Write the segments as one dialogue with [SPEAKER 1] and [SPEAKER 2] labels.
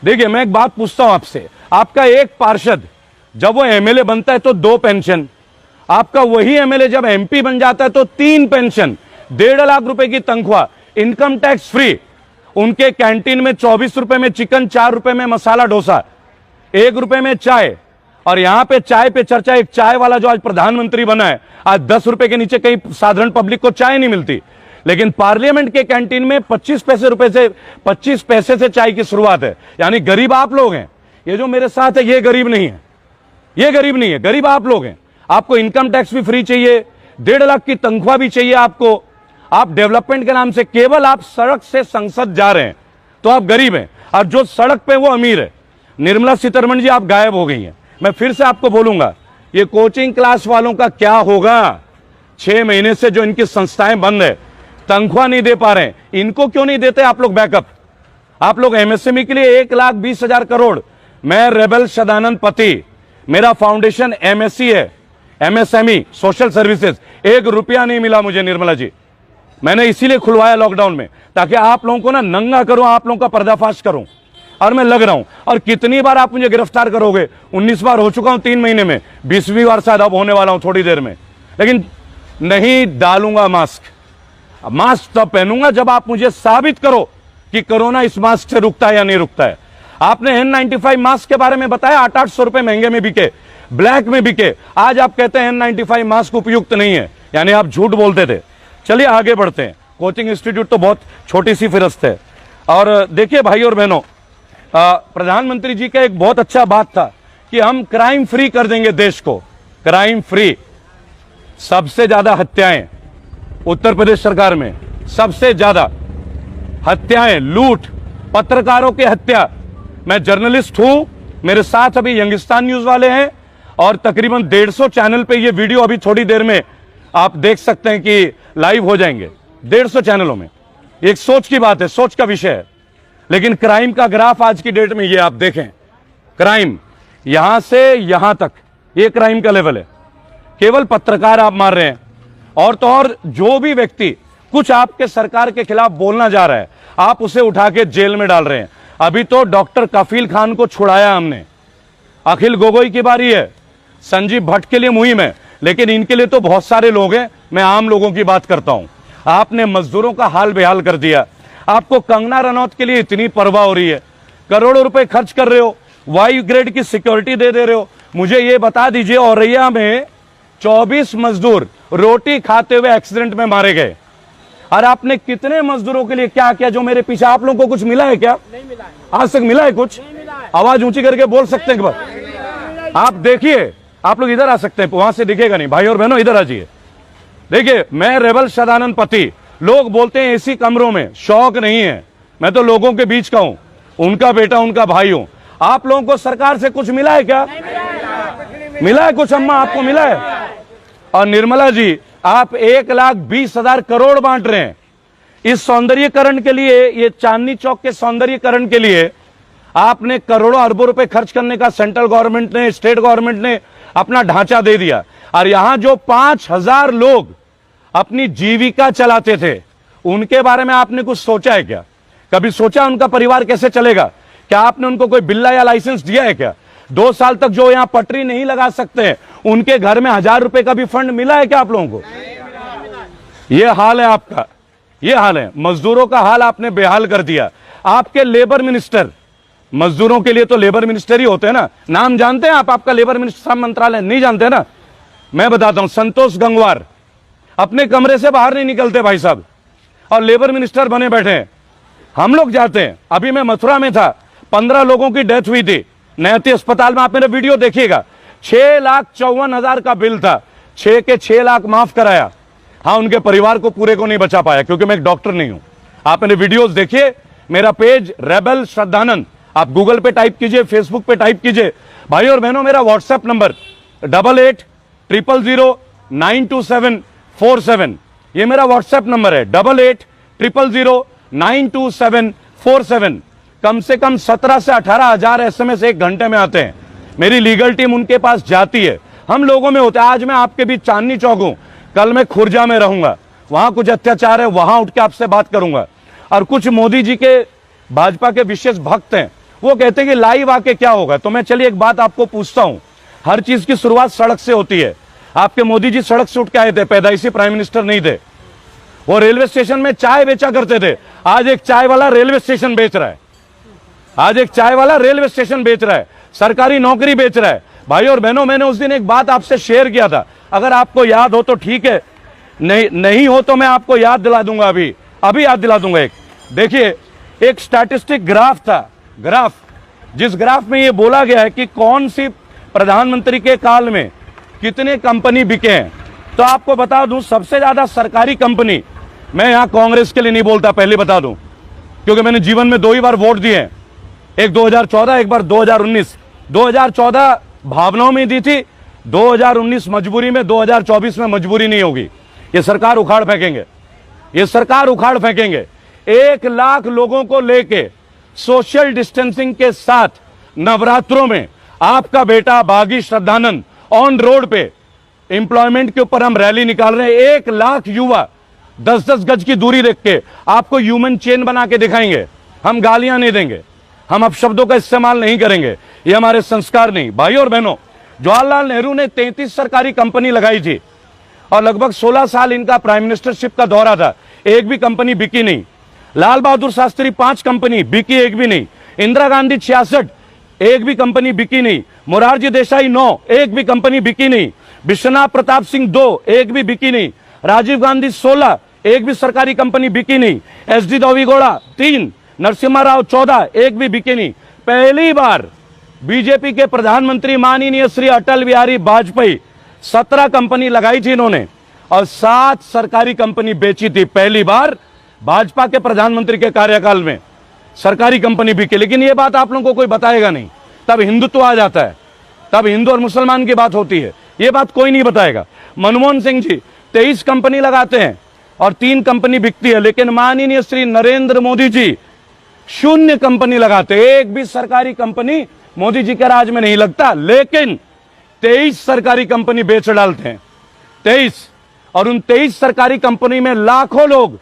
[SPEAKER 1] देखिए मैं एक बात पूछता हूं आपसे, आपका एक पार्षद जब वो एमएलए बनता है तो 2 पेंशन, आपका वही एमएलए जब एमपी बन जाता है तो 3 पेंशन, 1.5 लाख रुपए की तनख्वाह, इनकम टैक्स फ्री, उनके कैंटीन में 24 रुपए में चिकन, 4 रुपए में मसाला डोसा, 1 रुपए में चाय। और यहां पे चाय पे चर्चा, एक चाय वाला जो आज प्रधानमंत्री बना है, आज 10 रुपए के नीचे कहीं साधारण पब्लिक को चाय नहीं मिलती, लेकिन पार्लियामेंट के कैंटीन में 25 पैसे से चाय की शुरुआत है। यानी गरीब आप लोग हैं, ये जो मेरे साथ है ये गरीब नहीं है, ये गरीब नहीं है, गरीब आप लोग हैं। आपको इनकम टैक्स भी फ्री चाहिए, 1.5 लाख की तनख्वाह भी चाहिए आपको, आप डेवलपमेंट के नाम से केवल आप सड़क से संसद जा रहे हैं तो आप गरीब हैं, और जो सड़क पे वो अमीर है। निर्मला सीतारमण जी आप गायब हो गई हैं। मैं फिर से आपको बोलूंगा, ये कोचिंग क्लास वालों का क्या होगा? 6 महीने से जो इनकी संस्थाएं बंद है, तनख्वाह नहीं दे पा रहे हैं, इनको क्यों नहीं देते आप लोग बैकअप? आप लोग एमएसएमई के लिए 1,20,000 करोड़, मैं रेबल सदानंद पति, मेरा फाउंडेशन एमएससी है, एमएसएमई सोशल सर्विसेज, 1 रुपया नहीं मिला मुझे निर्मला जी। मैंने इसीलिए खुलवाया लॉकडाउन में, ताकि आप लोगों को ना नंगा करूं, आप लोगों का पर्दाफाश करूं, और मैं लग रहा हूं। और कितनी बार आप मुझे गिरफ्तार करोगे? 19 बार हो चुका हूं 3 महीने में, 20वीं बार शायद अब होने वाला हूं थोड़ी देर में, लेकिन नहीं डालूंगा मास्क। मास्क तब पहनूंगा जब आप मुझे साबित करो कि कोरोना इस मास्क से रुकता है या नहीं रुकता है। आपने N95 मास्क के बारे में बताया, 800 रुपए महंगे में बिके, ब्लैक में बिके, आज आप कहते हैं N95 मास्क उपयुक्त नहीं है, यानी आप झूठ बोलते थे। चलिए आगे बढ़ते हैं। कोचिंग इंस्टीट्यूट तो बहुत छोटी सी फिरस्त है। और देखिए भाई और बहनों, प्रधानमंत्री जी का एक बहुत अच्छा बात था कि हम क्राइम फ्री कर देंगे देश को, क्राइम फ्री। सबसे ज्यादा हत्याएं उत्तर प्रदेश सरकार में, सबसे ज्यादा हत्याएं, लूट, पत्रकारों की हत्या। मैं जर्नलिस्ट हूं, मेरे साथ अभी यंगिस्तान न्यूज वाले हैं, और तकरीबन 150 चैनल पे ये वीडियो अभी थोड़ी देर में आप देख सकते हैं कि लाइव हो जाएंगे 150 चैनलों में। एक सोच की बात है, सोच का विषय है। लेकिन क्राइम का ग्राफ आज की डेट में ये आप देखें, क्राइम यहां से यहां तक, ये क्राइम का लेवल है। केवल पत्रकार आप मार रहे हैं, और तो और जो भी व्यक्ति कुछ आपके सरकार के खिलाफ बोलना जा रहा है, आप उसे उठा के जेल में डाल रहे हैं। अभी तो डॉक्टर कफील खान को छुड़ाया हमने, अखिल गोगोई की बारी है, संजीव भट्ट के लिए मुहिम है, लेकिन इनके लिए तो बहुत सारे लोग हैं। मैं आम लोगों की बात करता हूं। आपने मजदूरों का हाल बेहाल कर दिया। आपको कंगना रनौत के लिए इतनी परवाह हो रही है, करोड़ों रुपए खर्च कर रहे हो, वायु ग्रेड की सिक्योरिटी दे रहे हो। मुझे ये बता दीजिए, औरैया में 24 मजदूर रोटी खाते हुए एक्सीडेंट में मारे गए, और आपने कितने मजदूरों के लिए क्या किया? जो मेरे पीछे, आप लोगों को कुछ मिला है क्या? नहीं मिला है। आज तक मिला है कुछ? आवाज ऊंची करके बोल सकते हैं कि आप देखिए, आप लोग इधर आ सकते हैं, वहां से दिखेगा नहीं। भाई और बहनों इधर आ जाइए। देखिए मैं रेबल सदानंद पति, लोग बोलते हैं एसी कमरों में, शौक नहीं है, मैं तो लोगों के बीच का हूं, उनका बेटा उनका भाई हूं। आप लोगों को सरकार से कुछ मिला है क्या? मिला है कुछ? अम्मा आपको मिला है? और निर्मला जी, आप 1,20,000 करोड़ बांट रहे हैं इस सौंदर्यीकरण के लिए, ये चांदनी चौक के सौंदर्यीकरण के लिए आपने करोड़ों अरबों रुपए खर्च करने का सेंट्रल गवर्नमेंट ने, स्टेट गवर्नमेंट ने अपना ढांचा दे दिया। और यहां जो 5,000 लोग अपनी जीविका चलाते थे, उनके बारे में आपने कुछ सोचा है क्या? कभी सोचा उनका परिवार कैसे चलेगा? क्या आपने उनको कोई बिल्ला या लाइसेंस दिया है क्या? 2 साल तक जो यहां पटरी नहीं लगा सकते हैं, उनके घर में 1,000 रुपए का भी फंड मिला है क्या आप लोगों को? ये हाल है आपका, ये हाल है। मजदूरों का हाल आपने बेहाल कर दिया। आपके लेबर मिनिस्टर, मजदूरों के लिए तो लेबर मिनिस्टर ही होते हैं ना, नाम जानते हैं आप? आपका लेबर मिनिस्टर, श्रम मंत्रालय नहीं जानते ना? मैं बताता हूं, संतोष गंगवार अपने कमरे से बाहर नहीं निकलते भाई साहब, और लेबर मिनिस्टर बने बैठे हैं। हम लोग जाते हैं, अभी मैं मथुरा में था, 15 लोगों की डेथ हुई थी नैती अस्पताल में, आप मेरा वीडियो देखिएगा। 6,54,000 का बिल था, 6 के 6 लाख माफ कराया। हाँ, उनके परिवार को पूरे को नहीं बचा पाया, क्योंकि मैं एक डॉक्टर नहीं हूं। आप मेरे वीडियोस देखिए, मेरा पेज रेबल श्रद्धानंद, आप गूगल पे टाइप कीजिए, फेसबुक पे टाइप कीजिए। भाई और बहनों, मेरा व्हाट्सएप नंबर 8800092747, ये मेरा व्हाट्सएप नंबर है, 8800092747। कम से कम 17 से 18,000 SMS एक घंटे में आते हैं। मेरी लीगल टीम उनके पास जाती है, हम लोगों में होता है। आज मैं आपके बीच चांदनी चौक हूं, कल मैं खुर्जा में रहूंगा, वहां कुछ अत्याचार है, वहां उठ के आपसे बात करूंगा। और कुछ मोदी जी के, भाजपा के विशेष भक्त हैं, वो कहते हैं कि लाइव आके क्या होगा। तो मैं चलिए एक बात आपको पूछता हूं, हर चीज की शुरुआत सड़क से होती है। आपके मोदी जी सड़क से उठ के आए थे, पैदाइशी प्राइम मिनिस्टर नहीं थे। वो रेलवे स्टेशन में चाय बेचा करते थे, आज एक चाय वाला रेलवे स्टेशन बेच रहा है। आज एक चाय वाला रेलवे स्टेशन बेच रहा है, सरकारी नौकरी बेच रहा है। भाई और बहनों, मैंने उस दिन एक बात आपसे शेयर किया था, अगर आपको याद हो तो ठीक है, नहीं हो तो मैं आपको याद दिला दूंगा, अभी याद दिला दूंगा। एक देखिए, एक स्टैटिस्टिक ग्राफ था, ग्राफ जिस ग्राफ में ये बोला गया है कि कौन सी प्रधानमंत्री के काल में कितने कंपनी बिके हैं। तो आपको बता दूं, सबसे ज्यादा सरकारी कंपनी, मैं यहां कांग्रेस के लिए नहीं बोलता, पहले बता दूं, क्योंकि मैंने जीवन में 2 ही बार वोट दिए हैं, एक 2014, एक बार 2019। 2014 भावनाओं में दी थी, 2019 मजबूरी में, 2024 में मजबूरी नहीं होगी। ये सरकार उखाड़ फेंकेंगे, ये सरकार उखाड़ फेंकेंगे। 1 लाख लोगों को लेके सोशल डिस्टेंसिंग के साथ नवरात्रों में आपका बेटा बागी श्रद्धानंद ऑन रोड पे एम्प्लॉयमेंट के ऊपर हम रैली निकाल रहे हैं। 1 लाख युवा 10-10 गज की दूरी रख के आपको ह्यूमन चेन बना के दिखाएंगे। हम गालियां नहीं देंगे, हम अपशब्दों का इस्तेमाल नहीं करेंगे, ये हमारे संस्कार नहीं। भाई और बहनों, जवाहरलाल नेहरू ने 33 सरकारी कंपनी लगाई थी और लगभग 16 साल इनका प्राइम मिनिस्टरशिप का दौरा था, एक भी कंपनी बिकी नहीं। लाल बहादुर शास्त्री 5 कंपनी बिकी, एक भी नहीं। इंदिरा गांधी 66, एक भी कंपनी बिकी नहीं। मोरारजी देसाई 9, एक भी कंपनी बिकी नहीं। विश्वनाथ प्रताप सिंह 2, एक भी बिकी नहीं। राजीव गांधी 16, एक भी सरकारी कंपनी बिकी नहीं। एसडी देवेगौड़ा 3, नरसिम्हा राव 14, एक भी बिकी नहीं। पहली बार बीजेपी के प्रधानमंत्री माननीय श्री अटल बिहारी वाजपेयी 17 कंपनी लगाई थी इन्होंने और 7 सरकारी कंपनी बेची थी। पहली बार भाजपा के प्रधानमंत्री के कार्यकाल में सरकारी कंपनी बिकी। लेकिन ये बात आप लोगों को कोई बताएगा नहीं, तब हिंदुत्व आ जाता है, तब हिंदू और मुसलमान की बात होती है, ये बात कोई नहीं बताएगा। मनमोहन सिंह जी 23 कंपनी लगाते हैं और 3 कंपनी बिकती है, लेकिन माननीय श्री नरेंद्र मोदी जी 0 कंपनी लगाते, एक भी सरकारी कंपनी मोदी जी के राज में नहीं लगता, लेकिन 23 सरकारी कंपनी बेच डालते हैं। 23, और उन 23 सरकारी कंपनी में लाखों लोग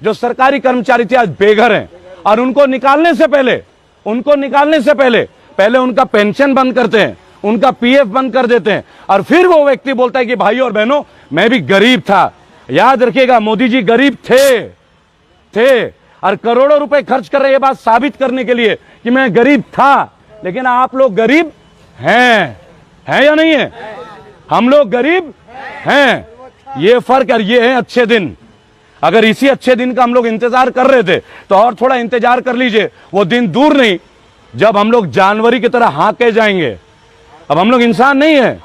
[SPEAKER 1] जो सरकारी कर्मचारी थे आज बेघर हैं। और उनको निकालने से पहले उनका पेंशन बंद करते हैं, उनका पीएफ बंद कर देते हैं, और फिर वो व्यक्ति बोलता है कि भाई और बहनों, मैं भी गरीब था। याद रखिएगा, मोदी जी गरीब थे और करोड़ों रुपए खर्च कर रहे हैं ये बात साबित करने के लिए कि मैं गरीब था। लेकिन आप लोग गरीब हैं या नहीं है? हम लोग गरीब हैं, ये फर्क है। ये है अच्छे दिन। अगर इसी अच्छे दिन का हम लोग इंतजार कर रहे थे तो और थोड़ा इंतजार कर लीजिए, वो दिन दूर नहीं जब हम लोग जानवरी की तरह हाँके जाएंगे। अब हम लोग इंसान नहीं है।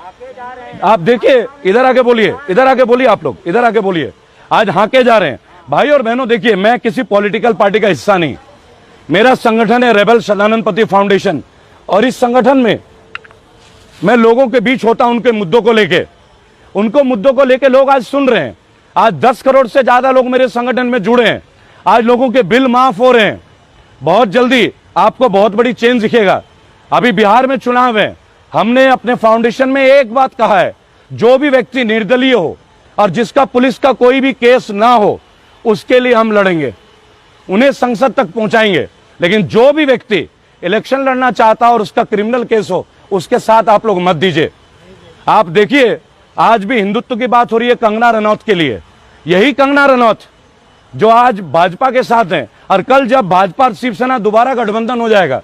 [SPEAKER 1] आप देखिए, इधर आके बोलिए, आप लोग इधर आके बोलिए, आज हाँके जा रहे हैं। भाई और बहनों, देखिए, मैं किसी पॉलिटिकल पार्टी का हिस्सा नहीं, मेरा संगठन है रेबल सदानंद पति फाउंडेशन, और इस संगठन में मैं लोगों के बीच होता हूं, उनके मुद्दों को लेके लोग आज सुन रहे हैं। आज 10 करोड़ से ज्यादा लोग मेरे संगठन में जुड़े हैं। आज लोगों के बिल माफ हो रहे हैं। बहुत जल्दी आपको बहुत बड़ी चेंज दिखेगा। अभी बिहार में चुनाव है, हमने अपने फाउंडेशन में एक बात कहा है, जो भी व्यक्ति निर्दलीय हो और जिसका पुलिस का कोई भी केस ना हो, उसके लिए हम लड़ेंगे, उन्हें संसद तक पहुंचाएंगे। लेकिन जो भी व्यक्ति इलेक्शन लड़ना चाहता है और उसका क्रिमिनल केस हो, उसके साथ आप लोग मत दीजिए। आप देखिए, आज भी हिंदुत्व की बात हो रही है कंगना रनौत के लिए। यही कंगना रनौत जो आज भाजपा के साथ हैं, और कल जब भाजपा और शिवसेना दोबारा गठबंधन हो जाएगा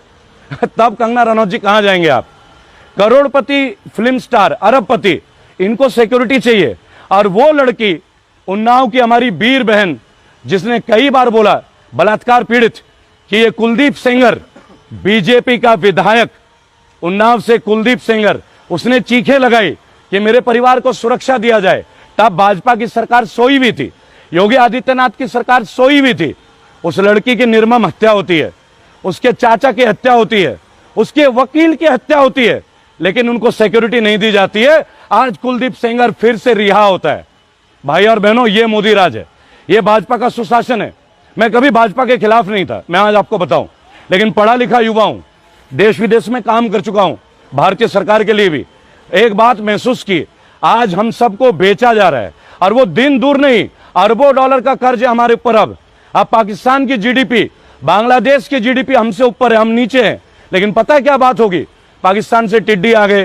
[SPEAKER 1] तब कंगना रनौत जी कहां जाएंगे आप? करोड़पति फिल्म स्टार, अरबपति, इनको सिक्योरिटी चाहिए। और वो लड़की उन्नाव की हमारी वीर बहन, जिसने कई बार बोला बलात्कार पीड़ित, कि ये कुलदीप सेंगर, बीजेपी का विधायक उन्नाव से कुलदीप सेंगर, उसने चीखें लगाई कि मेरे परिवार को सुरक्षा दिया जाए। तब भाजपा की सरकार सोई हुई थी, योगी आदित्यनाथ की सरकार सोई हुई थी। उस लड़की की निर्मम हत्या होती है, उसके चाचा की हत्या होती है, उसके वकील की हत्या होती है, लेकिन उनको सिक्योरिटी नहीं दी जाती है। आज कुलदीप सेंगर फिर से रिहा होता है। भाई और बहनों, ये मोदी राज है, ये भाजपा का सुशासन है। मैं कभी भाजपा के खिलाफ नहीं था, मैं आज आपको बताऊं, लेकिन पढ़ा लिखा युवा हूं, देश विदेश में काम कर चुका हूं, भारतीय सरकार के लिए भी। एक बात महसूस की, आज हम सबको बेचा जा रहा है, और वो दिन दूर नहीं, अरबों डॉलर का कर्ज है हमारे ऊपर। अब पाकिस्तान की जीडीपी, बांग्लादेश की जीडीपी हमसे ऊपर है, हम नीचे हैं। लेकिन पता है क्या बात होगी, पाकिस्तान से टिड्डी आ गए,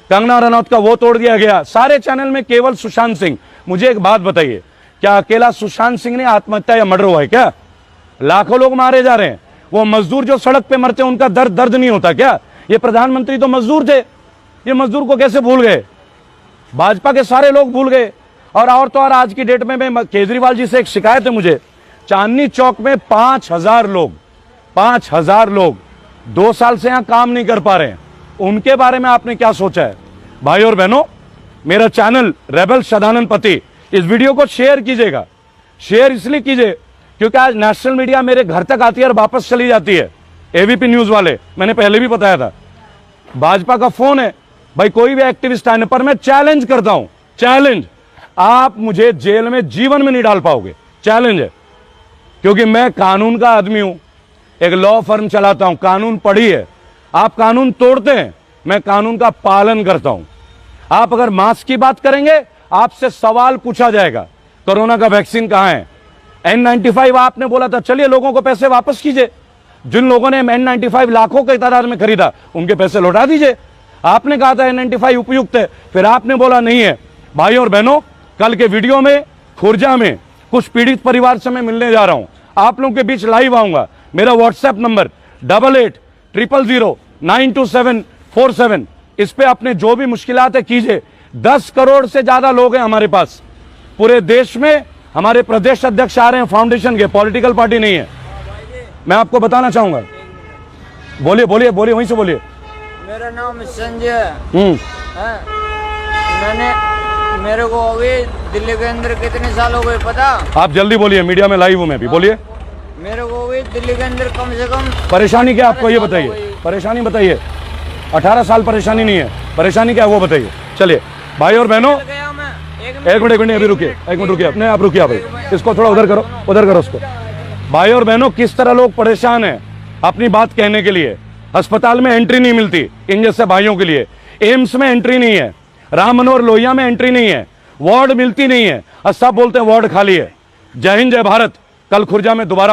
[SPEAKER 1] कंगना रनौत का वो तोड़ दिया गया, सारे चैनल में केवल सुशांत सिंह। मुझे एक बात बताइए, क्या अकेला सुशांत सिंह ने आत्महत्या या मर्डर हुआ है क्या? लाखों लोग मारे जा रहे हैं। वो मजदूर जो सड़क पे मरते हैं उनका दर्द नहीं होता क्या? ये प्रधानमंत्री तो मजदूर थे, ये मजदूर को कैसे भूल गए? भाजपा के सारे लोग भूल गए। और तो और आज की डेट में मैं केजरीवाल जी से एक शिकायत है मुझे, चांदनी चौक में 5,000 लोग 2 साल से यहां काम नहीं कर पा रहे हैं। उनके बारे में आपने क्या सोचा है? भाई और बहनों, मेरा चैनल रेबल सदानंद पति, इस वीडियो को शेयर कीजिएगा। शेयर इसलिए कीजिए क्योंकि आज नेशनल मीडिया मेरे घर तक आती है और वापस चली जाती है। एबीपी न्यूज वाले, मैंने पहले भी बताया था, भाजपा का फोन है, भाई कोई भी एक्टिविस्ट आने पर मैं चैलेंज करता हूं, चैलेंज, आप मुझे जेल में जीवन में नहीं डाल पाओगे, चैलेंज है। क्योंकि मैं कानून का आदमी हूं, एक लॉ फर्म चलाता हूं, कानून पढ़ी है। आप कानून तोड़ते हैं, मैं कानून का पालन करता हूं। आप अगर मास्क की बात करेंगे, आपसे सवाल पूछा जाएगा, कोरोना का वैक्सीन कहां है? N95 आपने बोला था, चलिए लोगों को पैसे वापस कीजिए। जिन लोगों ने N95 लाखों की तादाद में खरीदा, उनके पैसे लौटा दीजिए। आपने कहा था N95 उपयुक्त है, फिर आपने बोला नहीं है। भाई और बहनों, कल के वीडियो में खुर्जा में कुछ पीड़ित परिवार से मैं मिलने जा रहा हूं, आप लोगों के बीच लाइव आऊंगा। मेरा व्हाट्सएप नंबर 8800092747, इस पे अपने जो भी मुश्किलात है कीजिए। 10 करोड़ से ज्यादा लोग हैं हमारे पास पूरे देश में। हमारे प्रदेश अध्यक्ष आ रहे हैं फाउंडेशन के, पॉलिटिकल पार्टी नहीं है। मैं आपको बताना चाहूंगा, बोलिए बोलिए बोलिए, वहीं से बोलिए।
[SPEAKER 2] मेरा नाम संजय है। मेरे को अभी दिल्ली के अंदर कितने साल हो गए पता?
[SPEAKER 1] आप जल्दी बोलिए, मीडिया में लाइव हूं मैं भी, बोलिए।
[SPEAKER 2] मेरे को अभी दिल्ली के अंदर कम से कम
[SPEAKER 1] परेशानी क्या आपको, ये बताइए, परेशानी बताइए। 18 साल परेशानी नहीं है, परेशानी क्या है वो बताइए। चलिए भाई और बहनों, एक मिनट अभी रुकिए, एक मिनट रुकिए, अपने आप रुकिए भाई, इसको थोड़ा उधर करो उसको। भाई और बहनों, किस तरह लोग परेशान हैं अपनी बात कहने के लिए। अस्पताल में एंट्री नहीं मिलती इन जैसे भाइयों के लिए, एम्स में एंट्री नहीं है, राम मनोहर लोहिया में एंट्री नहीं है, वार्ड मिलती नहीं है, और सब बोलते हैं वार्ड खाली है। जय हिंद, जय भारत। कल खुर्जा में दोबारा